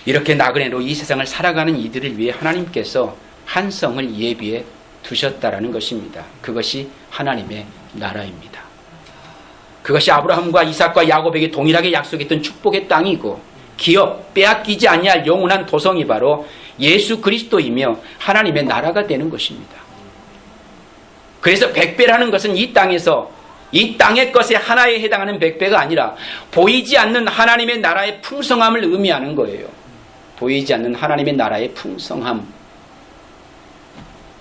이렇게 나그네로 이 세상을 살아가는 이들을 위해 하나님께서 한 성을 예비해 두셨다라는 것입니다. 그것이 하나님의 나라입니다. 그것이 아브라함과 이삭과 야곱에게 동일하게 약속했던 축복의 땅이고 기업 빼앗기지 아니할 영원한 도성이 바로 예수 그리스도이며 하나님의 나라가 되는 것입니다. 그래서 100배라는 것은 이 땅에서 이 땅의 것에 하나에 해당하는 100배가 아니라 보이지 않는 하나님의 나라의 풍성함을 의미하는 거예요. 보이지 않는 하나님의 나라의 풍성함.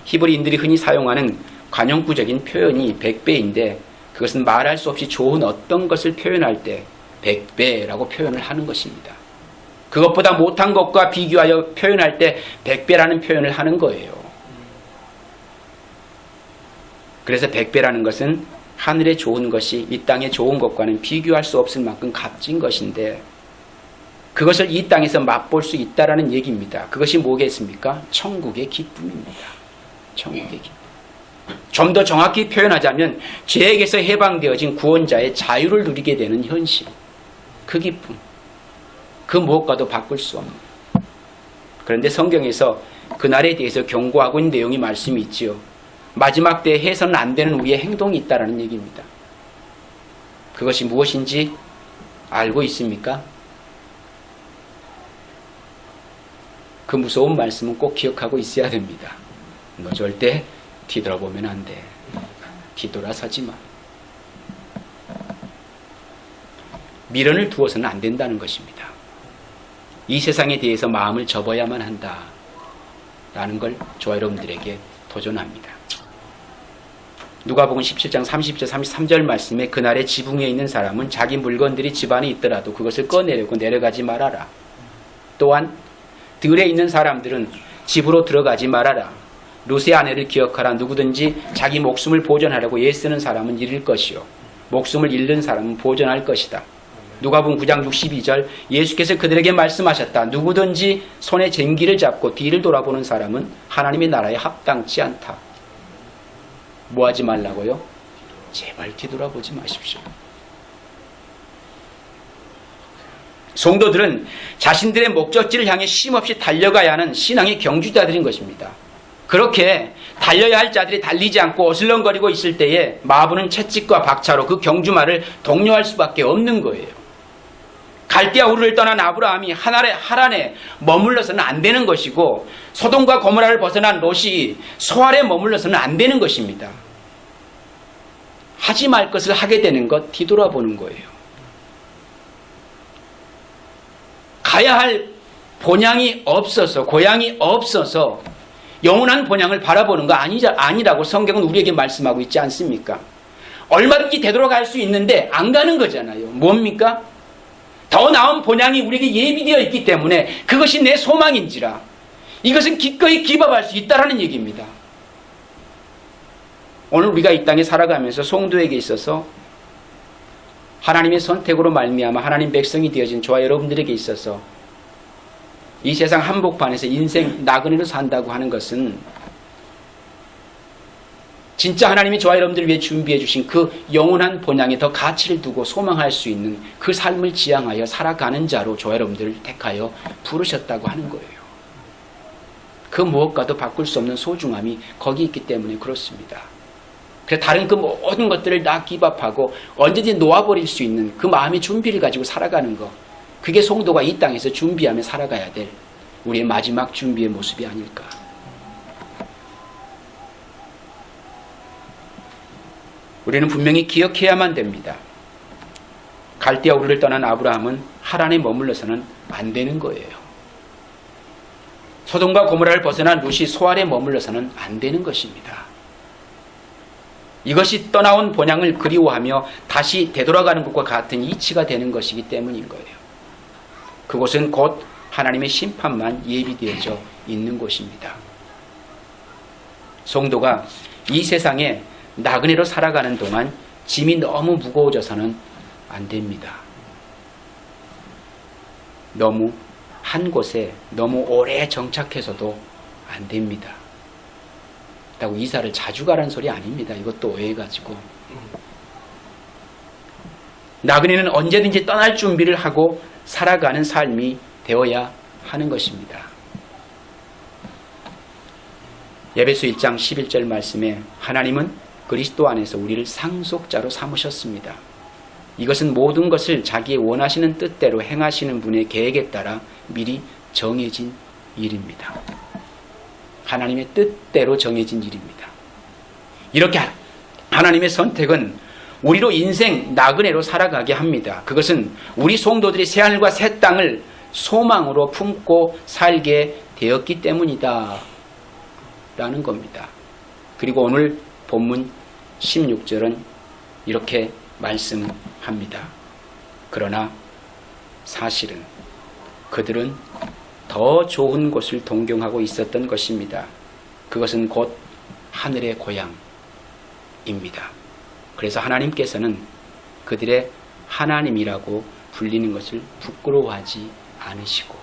히브리인들이 흔히 사용하는 관용구적인 표현이 100배인데 그것은 말할 수 없이 좋은 어떤 것을 표현할 때 100배라고 표현을 하는 것입니다. 그것보다 못한 것과 비교하여 표현할 때 100배라는 표현을 하는 거예요. 그래서 100배라는 것은 하늘에 좋은 것이 이 땅에 좋은 것과는 비교할 수 없을 만큼 값진 것인데 그것을 이 땅에서 맛볼 수 있다라는 얘기입니다. 그것이 뭐겠습니까? 천국의 기쁨입니다. 천국의 기쁨. 좀 더 정확히 표현하자면 죄에게서 해방되어진 구원자의 자유를 누리게 되는 현실. 그 기쁨. 그 무엇과도 바꿀 수 없는. 그런데 성경에서 그날에 대해서 경고하고 있는 내용이 말씀이 있지요. 마지막 때에 해서는 안 되는 우리의 행동이 있다라는 얘기입니다. 그것이 무엇인지 알고 있습니까? 그 무서운 말씀은 꼭 기억하고 있어야 됩니다. 너 절대 뒤돌아보면 안 돼. 뒤돌아서지 마. 미련을 두어서는 안 된다는 것입니다. 이 세상에 대해서 마음을 접어야만 한다. 라는 걸 저와 여러분들에게 도전합니다. 누가복음 17장 30절 33절 말씀에 그날의 지붕 위에 있는 사람은 자기 물건들이 집안에 있더라도 그것을 꺼내려고 내려가지 말아라. 또한 들에 있는 사람들은 집으로 들어가지 말아라. 롯의 아내를 기억하라. 누구든지 자기 목숨을 보존하려고 애쓰는 사람은 잃을 것이요 목숨을 잃는 사람은 보존할 것이다. 누가복음 9장 62절 예수께서 그들에게 말씀하셨다. 누구든지 손에 쟁기를 잡고 뒤를 돌아보는 사람은 하나님의 나라에 합당치 않다. 뭐 하지 말라고요? 제발 뒤돌아보지 마십시오. 성도들은 자신들의 목적지를 향해 쉼없이 달려가야 하는 신앙의 경주자들인 것입니다. 그렇게 달려야 할 자들이 달리지 않고 어슬렁거리고 있을 때에 마부는 채찍과 박차로 그 경주마를 독려할 수밖에 없는 거예요. 갈대아 우르를 떠난 아브라함이 하란에 머물러서는 안 되는 것이고 소돔과 고모라를 벗어난 롯이 소알에 머물러서는 안 되는 것입니다. 하지 말 것을 하게 되는 것 뒤돌아보는 거예요. 가야 할 본향이 없어서 고향이 없어서 영원한 본향을 바라보는 거 아니라고 성경은 우리에게 말씀하고 있지 않습니까? 얼마든지 되돌아갈 수 있는데 안 가는 거잖아요. 뭡니까? 더 나은 본향이 우리에게 예비되어 있기 때문에 그것이 내 소망인지라 이것은 기꺼이 기밥할 수 있다는 얘기입니다. 오늘 우리가 이 땅에 살아가면서 성도에게 있어서 하나님의 선택으로 말미암아 하나님 백성이 되어진 저와 여러분들에게 있어서 이 세상 한복판에서 인생 나그네로 산다고 하는 것은 진짜 하나님이 저와 여러분들을 위해 준비해 주신 그 영원한 본향에 더 가치를 두고 소망할 수 있는 그 삶을 지향하여 살아가는 자로 저와 여러분들을 택하여 부르셨다고 하는 거예요. 그 무엇과도 바꿀 수 없는 소중함이 거기 있기 때문에 그렇습니다. 그래서 다른 그 모든 것들을 다 기밥하고 언제든지 놓아버릴 수 있는 그 마음의 준비를 가지고 살아가는 것, 그게 성도가 이 땅에서 준비하며 살아가야 될 우리의 마지막 준비의 모습이 아닐까. 우리는 분명히 기억해야만 됩니다. 갈대아 우르를 떠난 아브라함은 하란에 머물러서는 안 되는 거예요. 소돔과 고모라를 벗어난 롯이 소알에 머물러서는 안 되는 것입니다. 이것이 떠나온 본향을 그리워하며 다시 되돌아가는 것과 같은 이치가 되는 것이기 때문인 거예요. 그곳은 곧 하나님의 심판만 예비되어져 있는 곳입니다. 성도가 이 세상에 나그네로 살아가는 동안 짐이 너무 무거워져서는 안 됩니다. 너무 한 곳에 너무 오래 정착해서도 안 됩니다. 그렇다고 이사를 자주 가라는 소리 아닙니다. 이것도 오해해가지고. 나그네는 언제든지 떠날 준비를 하고 살아가는 삶이 되어야 하는 것입니다. 에베소 1장 11절 말씀에 하나님은 그리스도 안에서 우리를 상속자로 삼으셨습니다. 이것은 모든 것을 자기의 원하시는 뜻대로 행하시는 분의 계획에 따라 미리 정해진 일입니다. 하나님의 뜻대로 정해진 일입니다. 이렇게 하나님의 선택은 우리로 인생 나그네로 살아가게 합니다. 그것은 우리 성도들이 새하늘과 새 땅을 소망으로 품고 살게 되었기 때문이다 라는 겁니다. 그리고 오늘 본문 16절은 이렇게 말씀합니다. 그러나 사실은 그들은 더 좋은 곳을 동경하고 있었던 것입니다. 그것은 곧 하늘의 고향입니다. 그래서 하나님께서는 그들의 하나님이라고 불리는 것을 부끄러워하지 않으시고,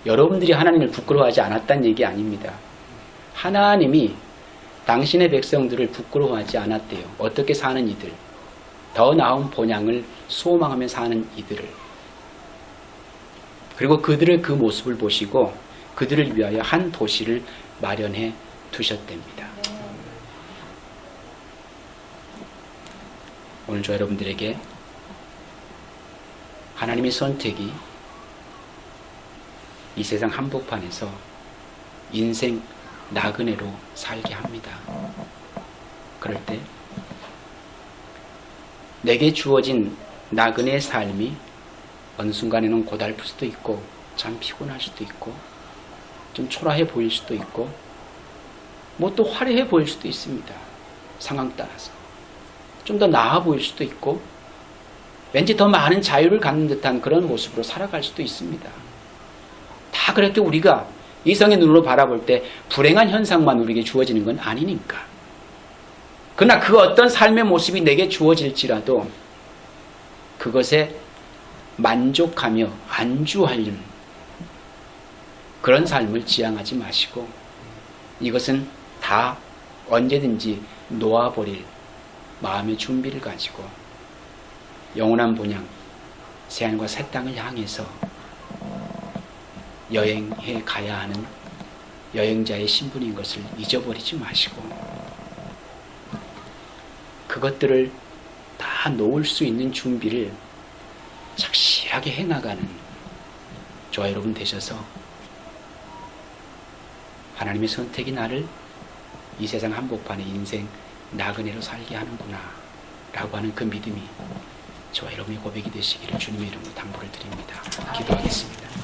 여러분들이 하나님을 부끄러워하지 않았다는 얘기 아닙니다. 하나님이 당신의 백성들을 부끄러워하지 않았대요. 어떻게 사는 이들, 더 나은 본향을 소망하며 사는 이들을. 그리고 그들의 그 모습을 보시고 그들을 위하여 한 도시를 마련해 두셨답니다. 오늘 저 여러분들에게 하나님의 선택이 이 세상 한복판에서 인생 나그네로 살게 합니다. 그럴 때 내게 주어진 나그네의 삶이 어느 순간에는 고달플 수도 있고 참 피곤할 수도 있고 좀 초라해 보일 수도 있고 뭐 또 화려해 보일 수도 있습니다. 상황 따라서 좀 더 나아 보일 수도 있고 왠지 더 많은 자유를 갖는 듯한 그런 모습으로 살아갈 수도 있습니다. 다 그렇게 우리가 이성의 눈으로 바라볼 때 불행한 현상만 우리에게 주어지는 건 아니니까. 그러나 그 어떤 삶의 모습이 내게 주어질지라도 그것에 만족하며 안주하는 그런 삶을 지향하지 마시고 이것은 다 언제든지 놓아버릴 마음의 준비를 가지고 영원한 본향 새하늘과 새 땅을 향해서 여행해 가야 하는 여행자의 신분인 것을 잊어버리지 마시고 그것들을 다 놓을 수 있는 준비를 착실하게 해나가는 저와 여러분 되셔서 하나님의 선택이 나를 이 세상 한복판의 인생 나그네로 살게 하는구나 라고 하는 그 믿음이 저와 여러분의 고백이 되시기를 주님의 이름으로 당부를 드립니다. 기도하겠습니다.